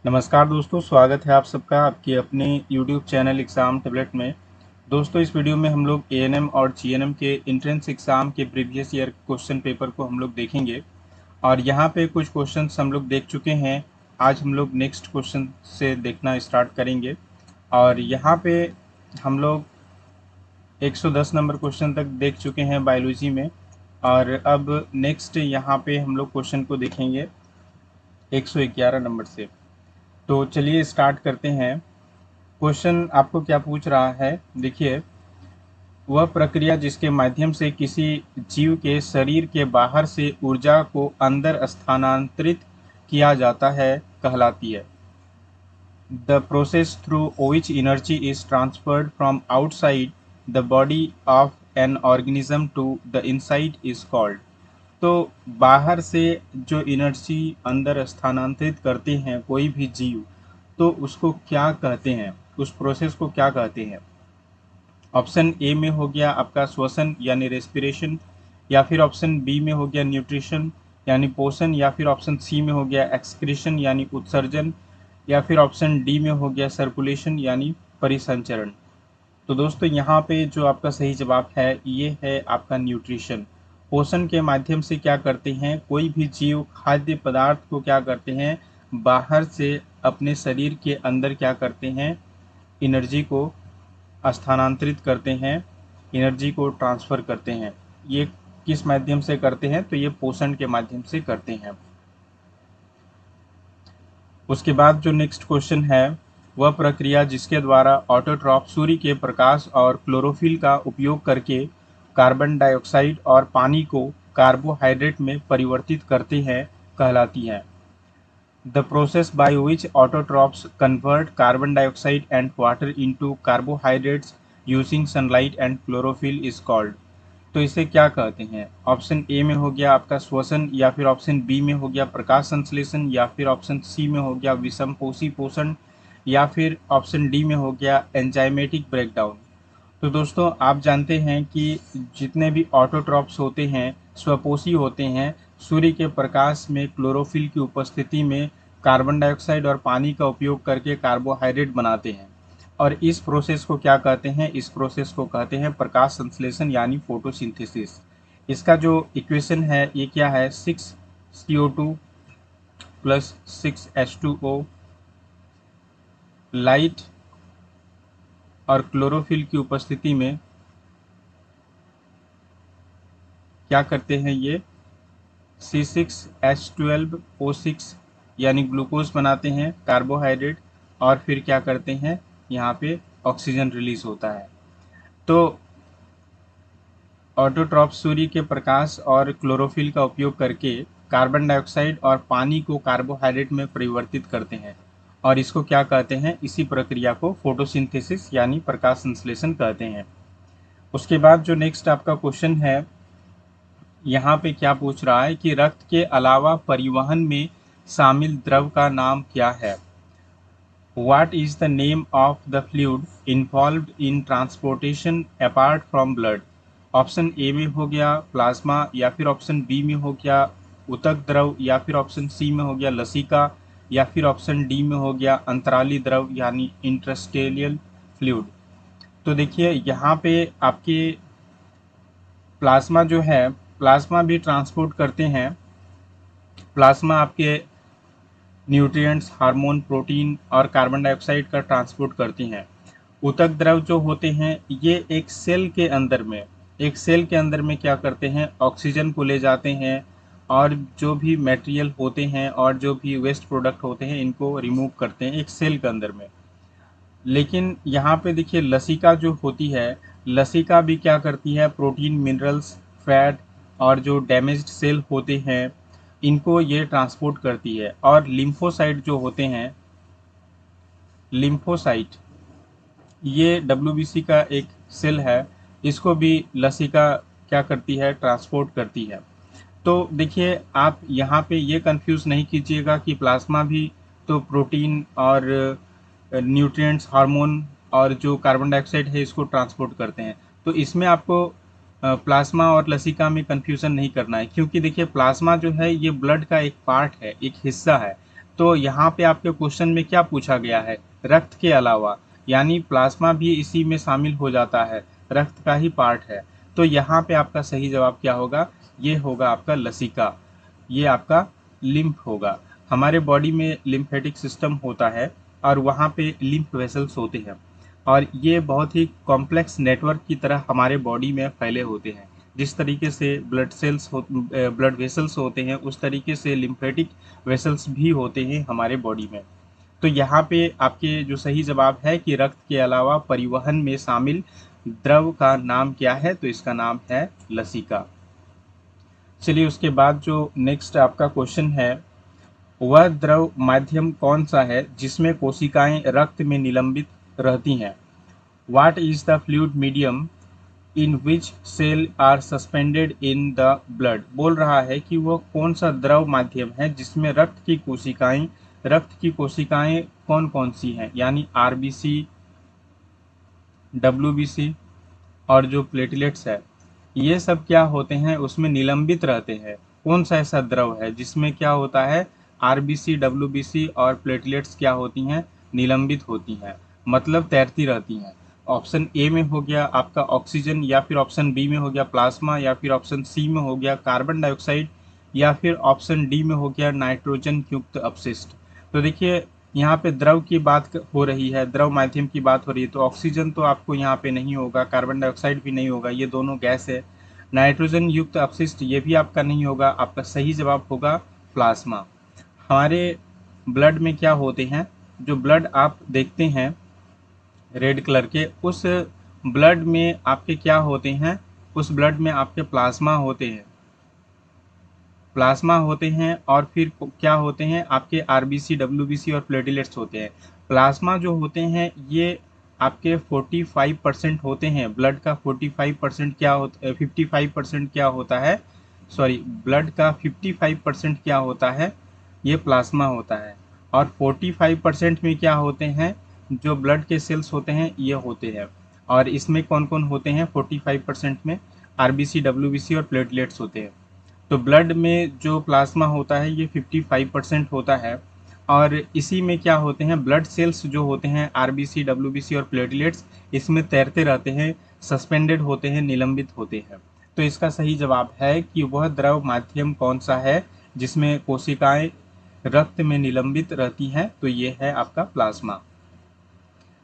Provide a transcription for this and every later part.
नमस्कार दोस्तों, स्वागत है आप सबका आपके अपने YouTube चैनल एग्ज़ाम टैबलेट में। दोस्तों, इस वीडियो में हम लोग एएनएम और जीएनएम के एंट्रेंस एग्ज़ाम के प्रीवियस ईयर क्वेश्चन पेपर को हम लोग देखेंगे और यहाँ पे कुछ क्वेश्चंस हम लोग देख चुके हैं। आज हम लोग नेक्स्ट क्वेश्चन से देखना स्टार्ट करेंगे और यहाँ पे हम लोग 110 नंबर क्वेश्चन तक देख चुके हैं बायोलॉजी में और अब नेक्स्ट यहाँ पे हम लोग क्वेश्चन को देखेंगे 111 नंबर से। तो चलिए स्टार्ट करते हैं। क्वेश्चन आपको क्या पूछ रहा है, देखिए, वह प्रक्रिया जिसके माध्यम से किसी जीव के शरीर के बाहर से ऊर्जा को अंदर स्थानांतरित किया जाता है कहलाती है। The process through which energy is transferred from outside the body of an organism to the inside is called। तो बाहर से जो एनर्जी अंदर स्थानांतरित करते हैं कोई भी जीव, तो उसको क्या कहते हैं, उस प्रोसेस को क्या कहते हैं। ऑप्शन ए में हो गया आपका श्वसन यानी रेस्पिरेशन, या फिर ऑप्शन बी में हो गया न्यूट्रिशन यानी पोषण, या फिर ऑप्शन सी में हो गया एक्सक्रीशन यानी उत्सर्जन, या फिर ऑप्शन डी में हो गया सर्कुलेशन यानी परिसंचरण। तो दोस्तों, यहाँ पे जो आपका सही जवाब है ये है आपका न्यूट्रिशन। पोषण के माध्यम से क्या करते हैं, कोई भी जीव खाद्य पदार्थ को क्या करते हैं, बाहर से अपने शरीर के अंदर क्या करते हैं, एनर्जी को स्थानांतरित करते हैं, एनर्जी को ट्रांसफ़र करते हैं। ये किस माध्यम से करते हैं, तो ये पोषण के माध्यम से करते हैं। उसके बाद जो नेक्स्ट क्वेश्चन है, वह प्रक्रिया जिसके द्वारा ऑटोट्रॉफ सूर्य के प्रकाश और क्लोरोफिल का उपयोग करके कार्बन डाइऑक्साइड और पानी को कार्बोहाइड्रेट में परिवर्तित करते हैं कहलाती है। The process by which autotrophs convert carbon dioxide and water into carbohydrates using sunlight and chlorophyll is called। तो इसे क्या कहते हैं। ऑप्शन ए में हो गया आपका श्वसन, या फिर ऑप्शन बी में हो गया प्रकाश संश्लेषण, या फिर ऑप्शन सी में हो गया विषमपोषी पोषण, या फिर ऑप्शन डी में हो गया एंजाइमेटिक ब्रेकडाउन। तो दोस्तों, आप जानते हैं कि जितने भी ऑटोट्रॉप्स होते हैं स्वपोषी होते हैं, सूर्य के प्रकाश में क्लोरोफिल की उपस्थिति में कार्बन डाइऑक्साइड और पानी का उपयोग करके कार्बोहाइड्रेट बनाते हैं। और इस प्रोसेस को क्या कहते हैं, इस प्रोसेस को कहते हैं प्रकाश संश्लेषण यानी फोटोसिंथेसिस। इसका जो इक्वेशन है ये क्या है, 6CO2 प्लस 6H2O, लाइट और क्लोरोफिल की उपस्थिति में क्या करते हैं, ये C6H12O6 यानी ग्लूकोज बनाते हैं कार्बोहाइड्रेट, और फिर क्या करते हैं, यहाँ पे ऑक्सीजन रिलीज होता है। तो ऑटोट्रॉफ सूर्य के प्रकाश और क्लोरोफिल का उपयोग करके कार्बन डाइऑक्साइड और पानी को कार्बोहाइड्रेट में परिवर्तित करते हैं और इसको क्या कहते हैं, इसी प्रक्रिया को फोटोसिंथेसिस यानी प्रकाश संश्लेषण कहते हैं। उसके बाद जो नेक्स्ट आपका क्वेश्चन है, यहाँ पे क्या पूछ रहा है कि रक्त के अलावा परिवहन में शामिल द्रव का नाम क्या है। What is the name of the fluid involved in transportation apart from blood। Option A में हो गया प्लाज्मा, या फिर ऑप्शन बी में हो गया ऊतक द्रव, या फिर ऑप्शन सी में हो गया लसिका, या फिर ऑप्शन डी में हो गया अंतराली द्रव यानी इंटरस्टेलियल फ्लूइड। तो देखिए, यहाँ पे आपके प्लाज्मा जो है, प्लाज्मा भी ट्रांसपोर्ट करते हैं। प्लाज्मा आपके न्यूट्रिएंट्स, हार्मोन, प्रोटीन और कार्बन डाइऑक्साइड का ट्रांसपोर्ट करती हैं। ऊतक द्रव जो होते हैं ये एक सेल के अंदर में क्या करते हैं, ऑक्सीजन को ले जाते हैं और जो भी मटेरियल होते हैं और जो भी वेस्ट प्रोडक्ट होते हैं इनको रिमूव करते हैं एक सेल के अंदर में। लेकिन यहाँ पे देखिए, लसिका जो होती है, लसिका भी क्या करती है, प्रोटीन, मिनरल्स, फैट और जो डैमेज्ड सेल होते हैं इनको ये ट्रांसपोर्ट करती है। और लिम्फोसाइट जो होते हैं, लिम्फोसाइट ये WBC का एक सेल है, इसको भी लसिका क्या करती है, ट्रांसपोर्ट करती है। तो देखिए, आप यहाँ पे ये कंफ्यूज नहीं कीजिएगा कि प्लाज्मा भी तो प्रोटीन और न्यूट्रिएंट्स, हार्मोन और जो कार्बन डाइऑक्साइड है इसको ट्रांसपोर्ट करते हैं। तो इसमें आपको प्लाज्मा और लसिका में कंफ्यूजन नहीं करना है, क्योंकि देखिए प्लाज्मा जो है ये ब्लड का एक पार्ट है, एक हिस्सा है। तो यहाँ पे आपके क्वेश्चन में क्या पूछा गया है, रक्त के अलावा, यानी प्लाज्मा भी इसी में शामिल हो जाता है, रक्त का ही पार्ट है। तो यहाँ पे आपका सही जवाब क्या होगा, ये होगा आपका लसिका, ये आपका लिम्फ होगा। हमारे बॉडी में लिम्फेटिक सिस्टम होता है और वहाँ पे लिम्फ वेसल्स होते हैं, और ये बहुत ही कॉम्प्लेक्स नेटवर्क की तरह हमारे बॉडी में फैले होते हैं। जिस तरीके से ब्लड वेसल्स होते हैं, उस तरीके से लिम्फेटिक वेसल्स भी होते हैं हमारे बॉडी में। तो यहाँ पे आपके जो सही जवाब है कि रक्त के अलावा परिवहन में शामिल द्रव का नाम क्या है, तो इसका नाम है लसिका। चलिए उसके बाद जो नेक्स्ट आपका क्वेश्चन है, वह द्रव माध्यम कौन सा है जिसमें कोशिकाएं रक्त में निलंबित रहती हैं। What is the fluid medium in which cell are suspended in the blood? बोल रहा है कि वह कौन सा द्रव माध्यम है जिसमें रक्त की कोशिकाएं कौन कौन सी हैं, यानी आरबीसी, डब्ल्यूबीसी और जो प्लेटलेट्स है, ये सब क्या होते हैं, उसमें निलंबित रहते हैं। कौन सा ऐसा द्रव है जिसमें क्या होता है, आरबीसी, डब्ल्यूबीसी और प्लेटलेट्स क्या होती हैं, निलंबित होती हैं, मतलब तैरती रहती हैं। ऑप्शन ए में हो गया आपका ऑक्सीजन, या फिर ऑप्शन बी में हो गया प्लाज्मा, या फिर ऑप्शन सी में हो गया कार्बन डाइऑक्साइड, या फिर ऑप्शन डी में हो गया नाइट्रोजन युक्त अपशिष्ट। तो देखिए यहाँ पे द्रव की बात हो रही है, द्रव माध्यम की बात हो रही है, तो ऑक्सीजन तो आपको यहाँ पे नहीं होगा, कार्बन डाइऑक्साइड भी नहीं होगा, ये दोनों गैस है। नाइट्रोजन युक्त अपशिष्ट ये भी आपका नहीं होगा, आपका सही जवाब होगा प्लाज्मा। हमारे ब्लड में क्या होते हैं, जो ब्लड आप देखते हैं रेड कलर के, उस ब्लड में आपके क्या होते हैं, उस ब्लड में आपके प्लाज्मा होते हैं और फिर क्या होते हैं, आपके आरबीसी, डब्ल्यूबीसी और प्लेटलेट्स होते हैं। प्लाज्मा जो होते हैं ये आपके 45% होते हैं, ब्लड का 45% क्या होता, 55% क्या होता है, सॉरी ब्लड का 55% क्या होता है, ये प्लाज्मा होता है। और 45% में क्या होते हैं, जो ब्लड के सेल्स होते हैं ये होते हैं। और इसमें कौन कौन होते हैं, 45% में आरबीसी, डब्ल्यूबीसी और प्लेटलेट्स होते हैं। तो ब्लड में जो प्लाज्मा होता है ये 55% होता है, और इसी में क्या होते हैं, ब्लड सेल्स जो होते हैं आरबीसी, डब्ल्यूबीसी और प्लेटलेट्स, इसमें तैरते रहते हैं, सस्पेंडेड होते हैं, निलंबित होते हैं। तो इसका सही जवाब है कि वह द्रव माध्यम कौन सा है जिसमें कोशिकाएं रक्त में निलंबित रहती हैं, तो ये है आपका प्लाज्मा।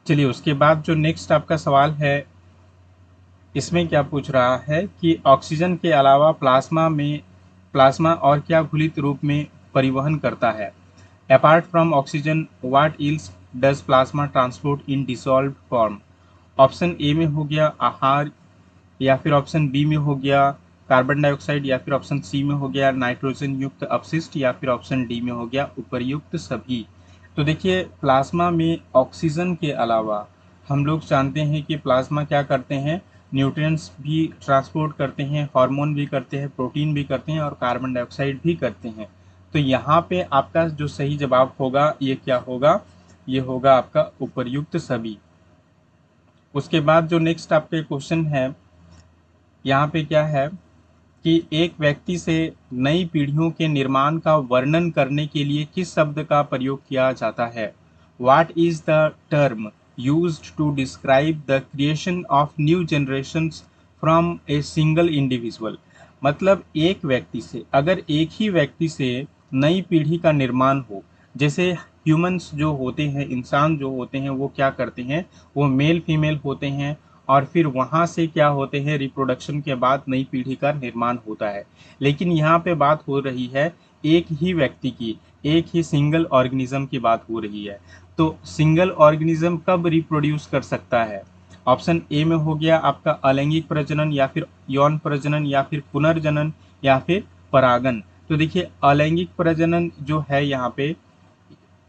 चलिए उसके बाद जो नेक्स्ट आपका सवाल है, इसमें क्या पूछ रहा है कि ऑक्सीजन के अलावा प्लाज्मा और क्या घुलित रूप में परिवहन करता है। Apart from oxygen what else does plasma transport in dissolved form. Option A में हो गया आहार, या फिर ऑप्शन बी में हो गया कार्बन डाइऑक्साइड, या फिर ऑप्शन सी में हो गया नाइट्रोजन युक्त अपशिष्ट, या फिर ऑप्शन डी में हो गया उपर्युक्त सभी। तो देखिए प्लाज्मा में ऑक्सीजन के अलावा हम लोग जानते हैं कि प्लाज्मा क्या करते हैं, न्यूट्रिएंट्स भी ट्रांसपोर्ट करते हैं, हार्मोन भी करते हैं, प्रोटीन भी करते हैं और कार्बन डाइऑक्साइड भी करते हैं। तो यहाँ पे आपका जो सही जवाब होगा ये क्या होगा, ये होगा आपका उपर्युक्त सभी। उसके बाद जो नेक्स्ट आपके क्वेश्चन है, यहाँ पे क्या है कि एक व्यक्ति से नई पीढ़ियों के निर्माण का वर्णन करने के लिए किस शब्द का प्रयोग किया जाता है। What is the term used to describe the creation of new generations from a single individual? मतलब एक व्यक्ति से, अगर एक ही व्यक्ति से नई पीढ़ी का निर्माण हो, जैसे ह्यूमंस जो होते हैं, इंसान जो होते हैं, वो क्या करते हैं, वो मेल फीमेल होते हैं, और फिर वहाँ से क्या होते हैं, रिप्रोडक्शन के बाद नई पीढ़ी का निर्माण होता है। लेकिन यहाँ पे बात हो रही है एक ही व्यक्ति की, एक ही सिंगल ऑर्गेनिज्म की बात हो रही है। तो सिंगल ऑर्गेनिज्म कब रिप्रोड्यूस कर सकता है। ऑप्शन ए में हो गया आपका अलैंगिक प्रजनन, या फिर यौन प्रजनन, या फिर पुनर्जनन, या फिर परागन। तो देखिए अलैंगिक प्रजनन जो है यहाँ पे,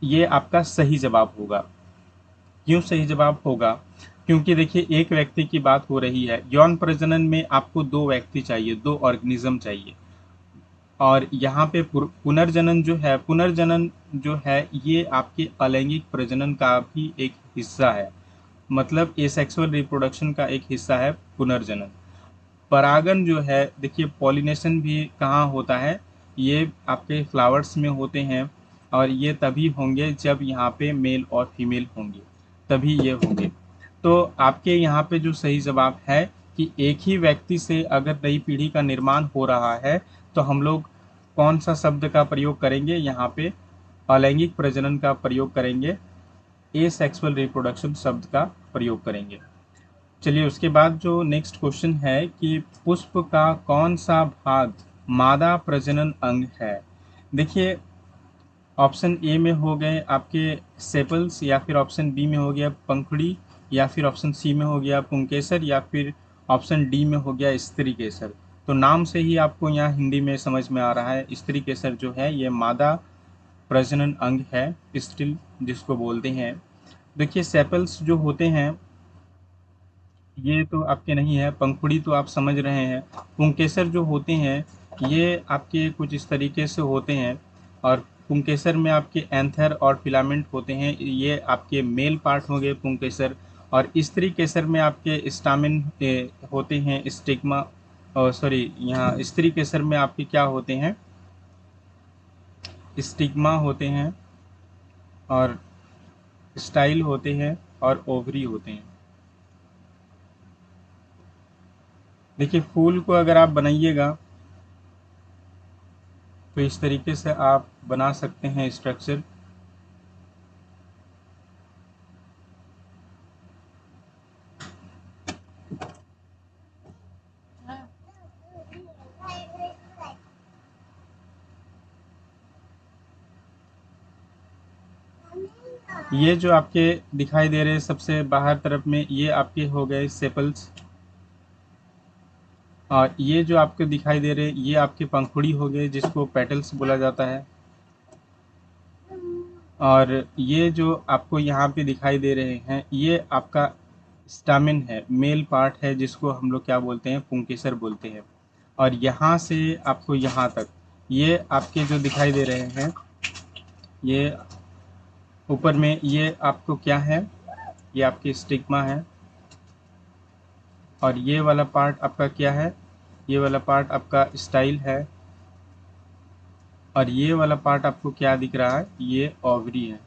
ये आपका सही जवाब होगा। क्यों सही जवाब होगा, क्योंकि देखिए एक व्यक्ति की बात हो रही है, यौन प्रजनन में आपको दो व्यक्ति चाहिए, दो ऑर्गेनिज्म चाहिए। और यहाँ पे पुनर्जनन जो है ये आपके अलैंगिक प्रजनन का भी एक हिस्सा है, मतलब एसेक्सुअल रिप्रोडक्शन का एक हिस्सा है पुनर्जनन। परागन जो है, देखिए पॉलिनेशन भी कहाँ होता है, ये आपके फ्लावर्स में होते हैं, और ये तभी होंगे जब यहाँ पे मेल और फीमेल होंगे, तभी ये होंगे। तो आपके यहाँ पे जो सही जवाब है कि एक ही व्यक्ति से अगर नई पीढ़ी का निर्माण हो रहा है तो हम लोग कौन सा शब्द का प्रयोग करेंगे, यहाँ पे अलैंगिक प्रजनन का प्रयोग करेंगे, एसेक्सुअल रिप्रोडक्शन शब्द का प्रयोग करेंगे। चलिए उसके बाद जो नेक्स्ट क्वेश्चन है कि पुष्प का कौन सा भाग मादा प्रजनन अंग है। देखिए ऑप्शन ए में हो गए आपके सेपल्स, या फिर ऑप्शन बी में हो गया पंखुड़ी, या फिर ऑप्शन सी में हो गया पुंकेसर, या फिर ऑप्शन डी में हो गया स्त्री केसर। तो नाम से ही आपको यहाँ हिंदी में समझ में आ रहा है, स्त्री केसर जो है ये मादा प्रजनन अंग है, स्टिल जिसको बोलते हैं। देखिए सेपल्स जो होते हैं ये तो आपके नहीं है, पंखुड़ी तो आप समझ रहे हैं। पुंकेसर जो होते हैं ये आपके कुछ इस तरीके से होते हैं, और पुंकेसर में आपके एंथर और फिलामेंट होते हैं, ये आपके मेल पार्ट हो गए पुंकेसर। और स्त्री केसर में आपके स्टामिन होते हैं, स्टिग्मा, सॉरी यहाँ स्त्री केसर में आपके क्या होते हैं, स्टिग्मा होते हैं, और स्टाइल होते हैं, और ओवरी होते हैं। देखिए फूल को अगर आप बनाइएगा तो इस तरीके से आप बना सकते हैं स्ट्रक्चर। ये जो आपके दिखाई दे रहे हैं सबसे बाहर तरफ में, ये आपके हो गए सेपल्स, और ये जो आपको दिखाई दे रहे हैं ये आपके पंखुड़ी हो गए जिसको पेटल्स बोला जाता है। और ये जो आपको यहाँ पे दिखाई दे रहे हैं ये आपका स्टामिन है, मेल पार्ट है, जिसको हम लोग क्या बोलते हैं, पुंकेसर बोलते हैं। और यहाँ से आपको यहाँ तक ये आपके जो दिखाई दे रहे हैं ये ऊपर में, ये आपको क्या है, ये आपकी स्टिग्मा है। और ये वाला पार्ट आपका क्या है, ये वाला पार्ट आपका स्टाइल है। और ये वाला पार्ट आपको क्या दिख रहा है, ये ओवरी है।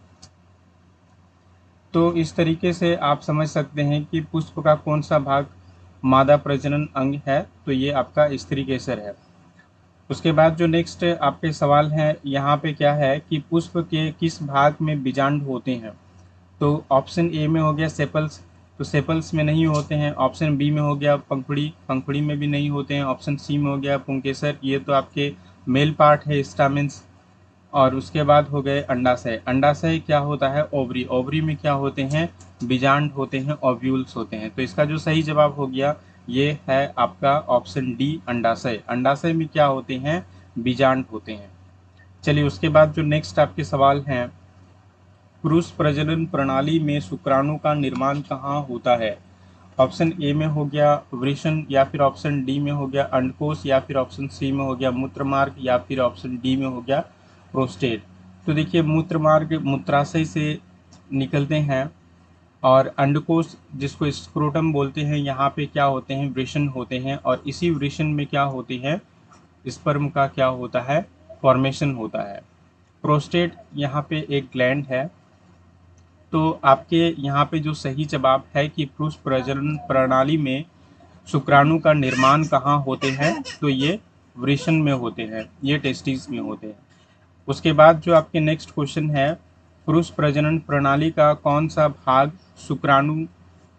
तो इस तरीके से आप समझ सकते हैं कि पुष्प का कौन सा भाग मादा प्रजनन अंग है, तो ये आपका स्त्री केसर है। उसके बाद जो नेक्स्ट आपके सवाल है यहाँ पे क्या है कि पुष्प के किस भाग में बीजांड होते हैं। तो ऑप्शन ए में हो गया सेपल्स, तो सेपल्स में नहीं होते हैं। ऑप्शन बी में हो गया पंखुड़ी, पंखुड़ी में भी नहीं होते हैं। ऑप्शन सी में हो गया पुंकेसर, ये तो आपके मेल पार्ट है स्टामिन्स। और उसके बाद हो गए अंडाशय, अंडाशय क्या होता है, ओवरी, ओवरी में क्या होते हैं, बीजांड होते हैं, ओव्यूल्स होते हैं। तो इसका जो सही जवाब हो गया ये है आपका ऑप्शन डी अंडाशय। अंडाशय में क्या होते हैं, बीजांड होते हैं। चलिए उसके बाद जो नेक्स्ट आपके सवाल हैं, पुरुष प्रजनन प्रणाली में शुक्राणु का निर्माण कहाँ होता है। ऑप्शन ए में हो गया वृषण, या फिर ऑप्शन डी में हो गया अंडकोश, या फिर ऑप्शन सी में हो गया मूत्रमार्ग, या फिर ऑप्शन डी में हो गया प्रोस्टेट। तो देखिए मूत्रमार्ग मूत्राशय से निकलते हैं, और अंडकोश जिसको स्क्रोटम बोलते हैं यहाँ पे क्या होते हैं, वृषण होते हैं। और इसी वृषण में क्या होती है, स्पर्म का क्या होता है, फॉर्मेशन होता है। प्रोस्टेट यहाँ पे एक ग्लैंड है। तो आपके यहाँ पे जो सही जवाब है कि पुरुष प्रजनन प्रणाली में शुक्राणु का निर्माण कहाँ होते हैं, तो ये वृषण में होते हैं, ये टेस्टिस में होते हैं। उसके बाद जो आपके नेक्स्ट क्वेश्चन है, पुरुष प्रजनन प्रणाली का कौन सा भाग शुक्राणु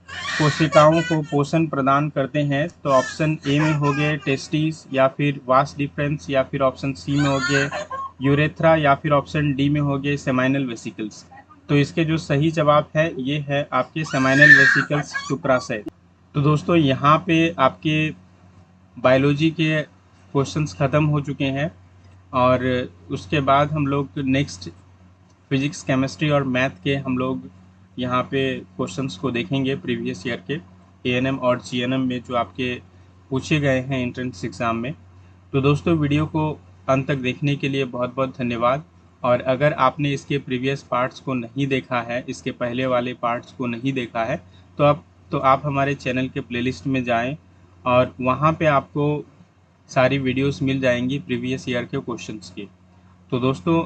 कोशिकाओं को पोषण प्रदान करते हैं। तो ऑप्शन ए में हो गए टेस्टिस, या फिर वास डिफरेंस, या फिर ऑप्शन सी में हो गए यूरेथ्रा, या फिर ऑप्शन डी में हो गए सेमाइनल वेसिकल्स। तो इसके जो सही जवाब है ये है आपके सेमाइनल वेसिकल्स शुक्राशय। तो दोस्तों यहाँ पे आपके बायोलॉजी के क्वेश्चंस ख़त्म हो चुके हैं, और उसके बाद हम लोग नेक्स्ट फिजिक्स केमिस्ट्री और मैथ के हम लोग यहाँ पे क्वेश्चंस को देखेंगे प्रीवियस ईयर के एएनएम और जीएनएम में जो आपके पूछे गए हैं एंट्रेंस एग्ज़ाम में। तो दोस्तों वीडियो को अंत तक देखने के लिए बहुत बहुत धन्यवाद। और अगर आपने इसके प्रीवियस पार्ट्स को नहीं देखा है, इसके पहले वाले पार्ट्स को नहीं देखा है, तो आप हमारे चैनल के प्लेलिस्ट में जाएं, और वहाँ पे आपको सारी वीडियोस मिल जाएंगी प्रीवियस ईयर के क्वेश्चंस की। तो दोस्तों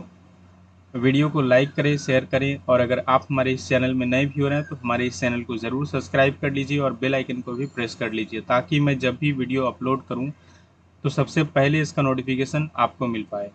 वीडियो को लाइक करें, शेयर करें और अगर आप हमारे इस चैनल में नए व्यूअर हैं तो हमारे इस चैनल को ज़रूर सब्सक्राइब कर लीजिए और बेल आइकन को भी प्रेस कर लीजिए, ताकि मैं जब भी वीडियो अपलोड करूं तो सबसे पहले इसका नोटिफिकेशन आपको मिल पाए।